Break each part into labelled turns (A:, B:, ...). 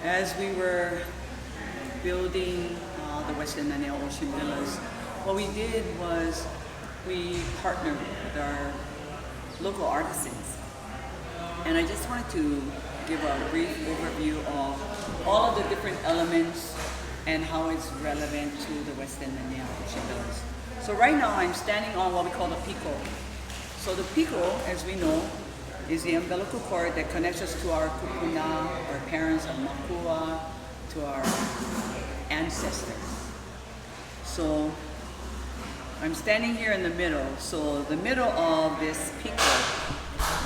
A: As we were building the Westin Nanea Ocean Villas, what we did was we partnered with our local artisans. And I just wanted to give a brief overview of all of the different elements and how it's relevant to the Westin Nanea Ocean Villas. So right now I'm standing on what we call the pico. So the pico, as we know, is the umbilical cord that connects us to our kupuna, our parents, our makua, to our ancestors. So I'm standing here in the middle. So the middle of this pico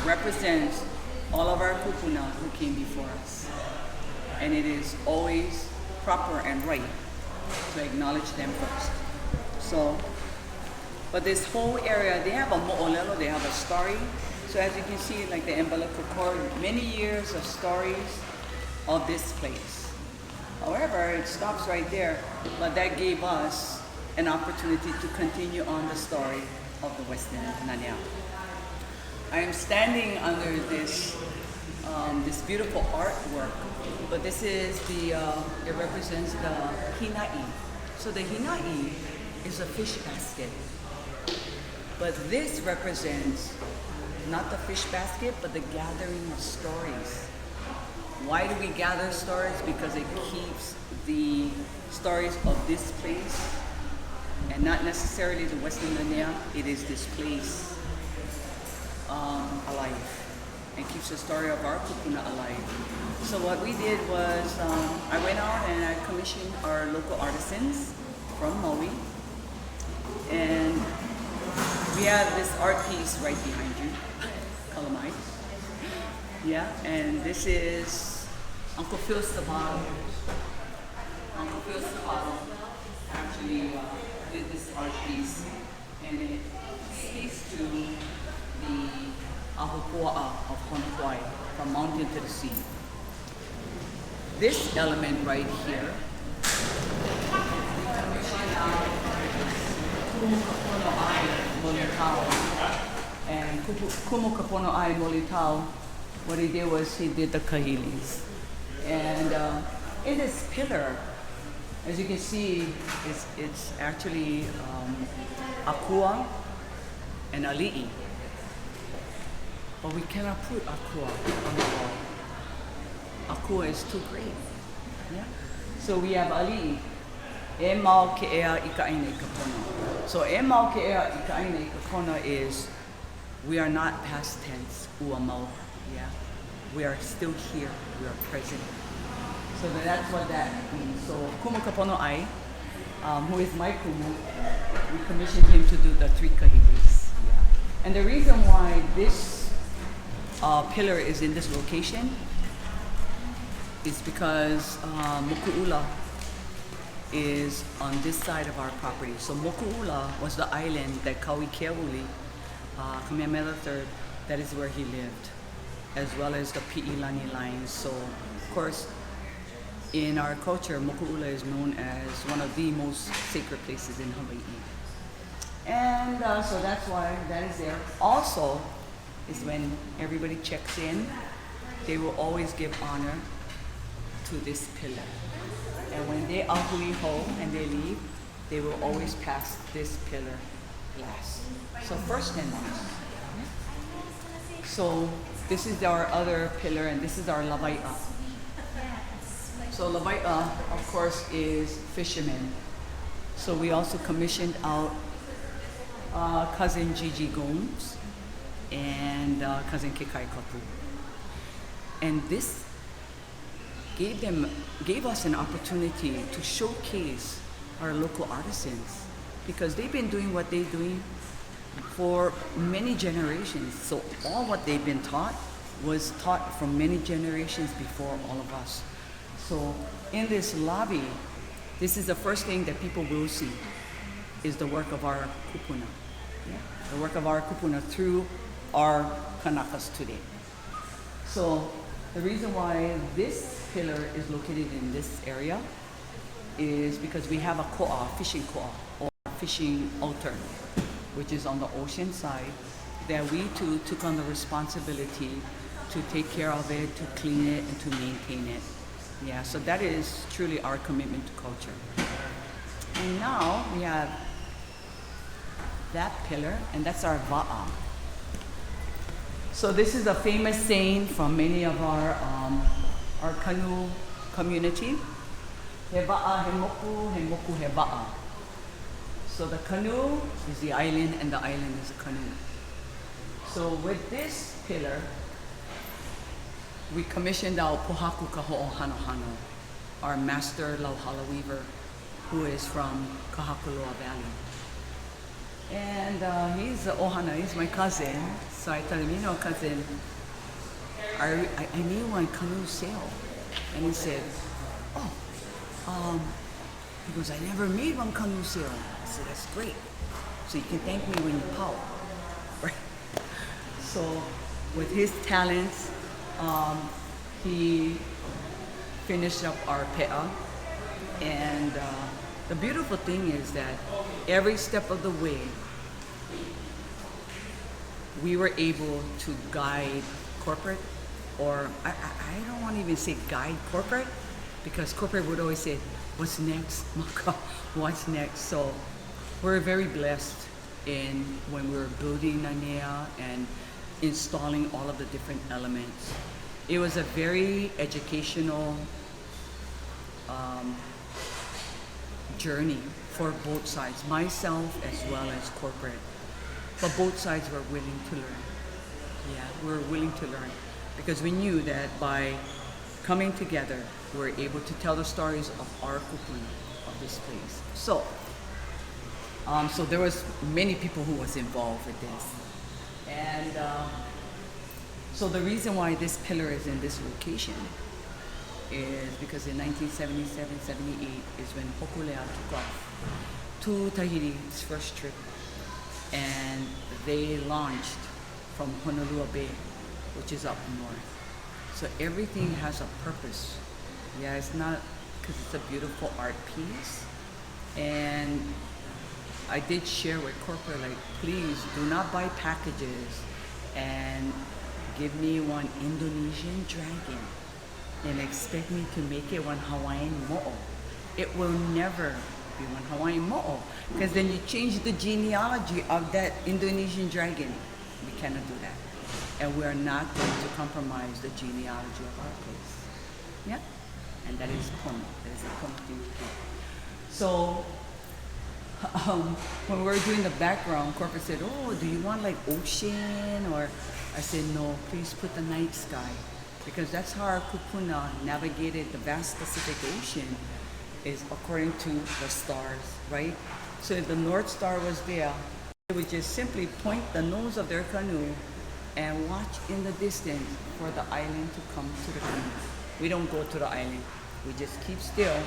A: represents all of our kupuna who came before us. And it is always proper and right to acknowledge them first. So, but this whole area, they have a mo'olelo, they have a story. So as you can see, like the umbilical cord, many years of stories of this place. However, it stops right there, but that gave us an opportunity to continue on the story of the Westin Nanea. I am standing under this this beautiful artwork, but this is the, it represents the hinai. So the hinai is a fish basket, but this represents not the fish basket, but the gathering of stories. Why do we gather stories? Because it keeps the stories of this place, and not necessarily the Westin Nanea, it is this place alive, and keeps the story of our kupuna alive. So what we did was, I went out and I commissioned our local artisans from Maui, and we have this art piece right behind you. Calamite. Yeah, and this is Uncle Phil Sabato. Uncle Phil Sabato actually did this art piece, and it speaks to the ahupua'a of Hawaii, from mountain to the sea. This element right here, and Kumu Kapono Ai Molitao, what he did was he did the kahilis. And in this pillar, as you can see, it's actually akua and ali'i. But we cannot put akua on the wall. Akua is too great. Yeah? So we have ali'i. E mau ke ea I ka aina I ka pono. So e mau ke ea I ka aina I ka pono is we are not past tense, uamau, yeah. We are still here, we are present. So that's what that means. So Kumu Kapono Ai, who is my kumu, we commissioned him to do the 3 kahilis. Yeah. And the reason why this pillar is in this location is because Moku'ula is on this side of our property. So Moku'ula was the island that Kauikeauli, Kamehameha III, that is where he lived, as well as the Pi'ilani lines. So, of course, in our culture, Moku'ula is known as one of the most sacred places in Hawaii. And so that's why that is there. Also, is when everybody checks in, they will always give honor to this pillar. And when they ahui ho and they leave, they will always pass this pillar last. So first and last. So this is our other pillar, and this is our lawai'a. So lawai'a, of course, is Fisherman. So we also commissioned out cousin Gigi Gomes and cousin Kekai Kapu. And this gave us an opportunity to showcase our local artisans, because they've been doing what they're doing for many generations. So all what they've been taught was taught from many generations before all of us. So in this lobby, this is the first thing that people will see, is the work of our kupuna. Yeah? The work of our kupuna through our kanakas today. So the reason why this pillar is located in this area is because we have a ko'a, fishing ko'a, or fishing altar, which is on the ocean side, that we too took on the responsibility to take care of it, to clean it, and to maintain it. Yeah, so that is truly our commitment to culture. And now we have that pillar, and that's our va'a. So this is a famous saying from many of our canoe community. He va'a, he moku, he va'a. So the canoe is the island, and the island is the canoe. So with this pillar, we commissioned out Pohaku Kaho'ohanohano, our master lauhala weaver, who is from Kahakuloa Valley. And he's Ohana, he's my cousin. So I told him, you know, cousin, I need one canoe sail. And he said, he goes, I never made one canoe sail. I said, that's great. So you can thank me when you pout. Right? So with his talents, he finished up our pe'a. And the beautiful thing is that every step of the way, we were able to guide corporate, or I don't want to even say guide corporate, because corporate would always say, what's next, Maka, what's next? So we're very blessed in when we were building Nanea and installing all of the different elements. It was a very educational journey for both sides, myself as well as corporate. But both sides were willing to learn. Yeah, we were willing to learn because we knew that by coming together, we were able to tell the stories of our kupuna of this place. So, so there was many people who was involved with this. And so the reason why this pillar is in this location is because in 1977-78 is when Hokulea took off to Tahiti's first trip, and they launched from Honolulu Bay, which is up north. So everything has a purpose. Yeah, it's not because it's a beautiful art piece. And I did share with corporate, like, please do not buy packages and give me one Indonesian dragon and expect me to make it one Hawaiian mo'o. It will never be one Hawaiian mo'o, because then you change the genealogy of that Indonesian dragon. We cannot do that. And we are not going to compromise the genealogy of our place. Yeah? And that is pono. That is a pono thing to do. So, when we were doing the background, corporate said, oh, do you want like ocean? Or I said, no, please put the night sky. Because that's how our kupuna navigated the vast Pacific Ocean, is according to the stars, right? So if the North Star was there, they would just simply point the nose of their canoe and watch in the distance for the island to come to the canoe. We don't go to the island. We just keep still,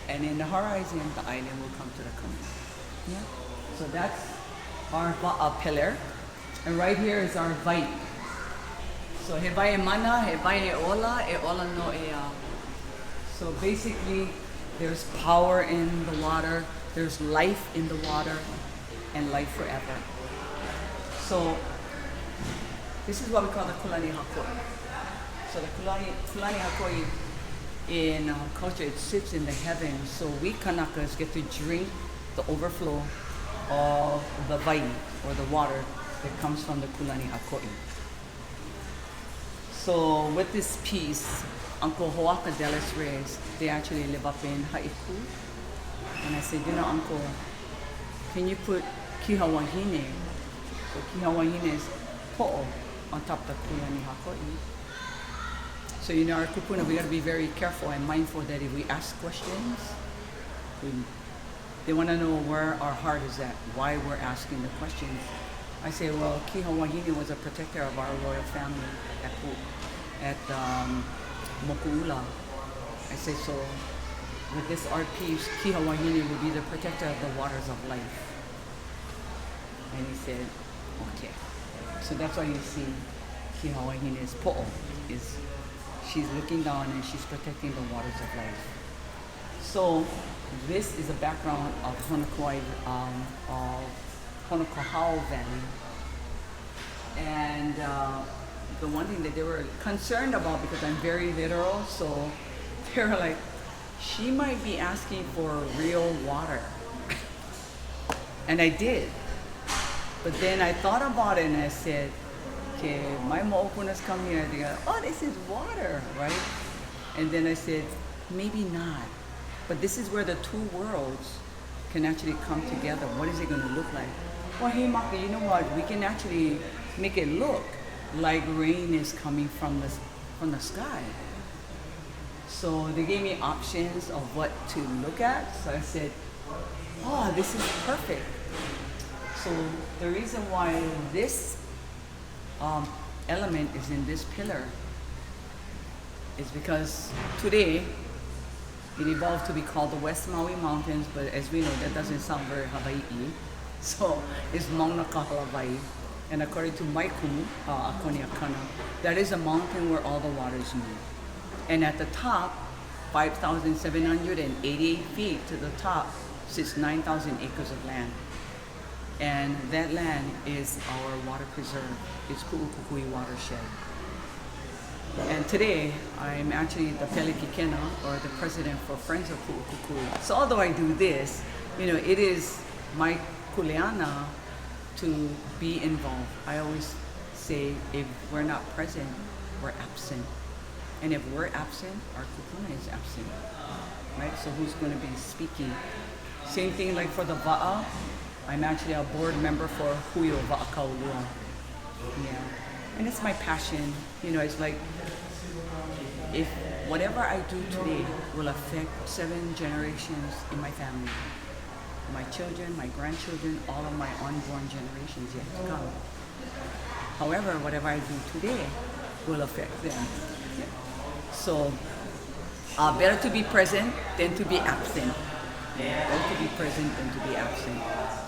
A: and in the horizon, the island will come to the canoe. Yeah? So that's our va'a pillar. And right here is our vai. So he vai e mana, he vai e ola no e a. So basically, there's power in the water, there's life in the water, and life forever. So this is what we call the kulani hakoi. So the kulani hakoi in culture, it sits in the heavens. So we Kanakas get to drink the overflow of the vai, or the water that comes from the kulani hakoi. So with this piece, Uncle Hoaka Delis Reyes, they actually live up in Haiku. And I said, you know, Uncle, can you put kihawahine? So kihawahine is po'o on top of the kulani hakoi. So, you know, our kupuna, we gotta be very careful and mindful that if we ask questions, they wanna know where our heart is at, why we're asking the questions. I say, well, Kihawahine was a protector of our royal family at Moku'ula. I say, so with this art piece, Kihawahine will be the protector of the waters of life. And he said, okay. So that's why you see Kihawahine's po'o, is she's looking down and she's protecting the waters of life. So this is a background of Honokohau Valley. And the one thing that they were concerned about, because I'm very literal, so they were like, she might be asking for real water. And I did. But then I thought about it and I said, okay, my mo'opunas come here and they go, oh, this is water, right? And then I said, maybe not. But this is where the two worlds can actually come together. What is it going to look like? Well, hey, Maka, you know what? We can actually make it look like rain is coming from the sky. So they gave me options of what to look at. So I said, oh, this is perfect. So the reason why this element is in this pillar is because today it evolved to be called the West Maui Mountains, but as we know, that doesn't sound very Hawaii. So it's Mauna Kahalawai. And according to my kumu, Akoni Akana, that is a mountain where all the waters move. And at the top, 5,788 feet to the top, sits 9,000 acres of land. And that land is our water preserve. It's Ku'ukukui watershed. And today, I'm actually the Pelikikena, or the president for Friends of Ku'ukukui. So although I do this, you know, it is my kuleana to be involved. I always say, if we're not present, we're absent. And if we're absent, our kupuna is absent, right? So who's going to be speaking? Same thing like for the va'a. I'm actually a board member for Huyo Va'akaulua. Yeah, and it's my passion. You know, it's like, if whatever I do today will affect 7 generations in my family, my children, my grandchildren, all of my unborn generations yet to come. However, whatever I do today will affect them. Yeah. So, better to be present than to be absent. Yeah, better to be present than to be absent.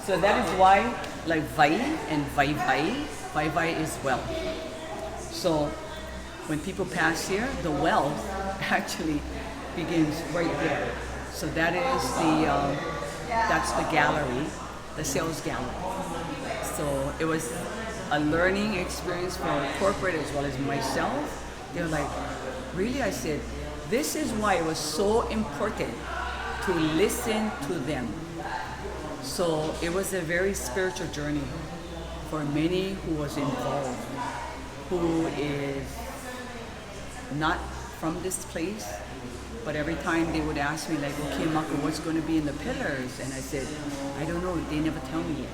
A: So that is why, like vai and vai is wealth. So when people pass here, the wealth actually begins right there. So that is that's the gallery, the sales gallery. So it was a learning experience for corporate as well as myself. They're like, really? I said, this is why it was so important to listen to them. So it was a very spiritual journey for many who was involved, who is not from this place, but every time they would ask me like, okay, Maka, what's going to be in the pillars? And I said, I don't know, they never tell me yet.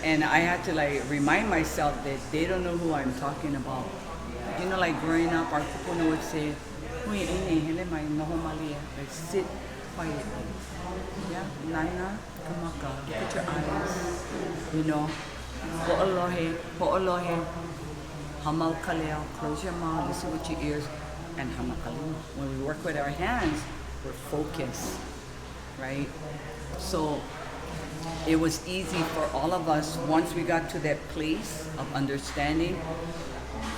A: And I had to like remind myself that they don't know who I'm talking about. You know, like growing up, our kupuna would say, like sit quietly. Yeah, Nana, kamaka, put your eyes, you know, ho'olohe, hamal kaleo, close your mouth, listen with your ears, and hamakalima. When we work with our hands, we're focused, right? So it was easy for all of us once we got to that place of understanding,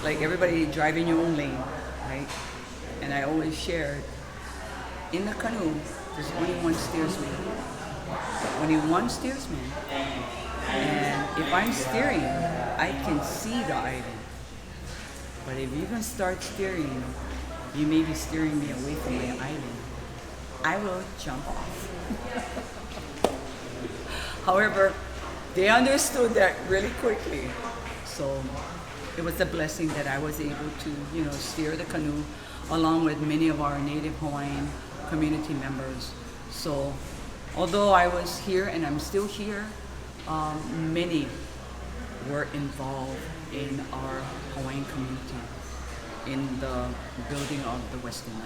A: like everybody driving your own lane, right? And I always shared, in the canoe, there's only one steersman. Only one steersman. And if I'm steering, I can see the island. But if you can start steering, you may be steering me away from my island. I will jump off. However, they understood that really quickly. So it was a blessing that I was able to, you know, steer the canoe along with many of our native Hawaiian community members. So although I was here and I'm still here, many were involved in our Hawaiian community in the building of the Westin.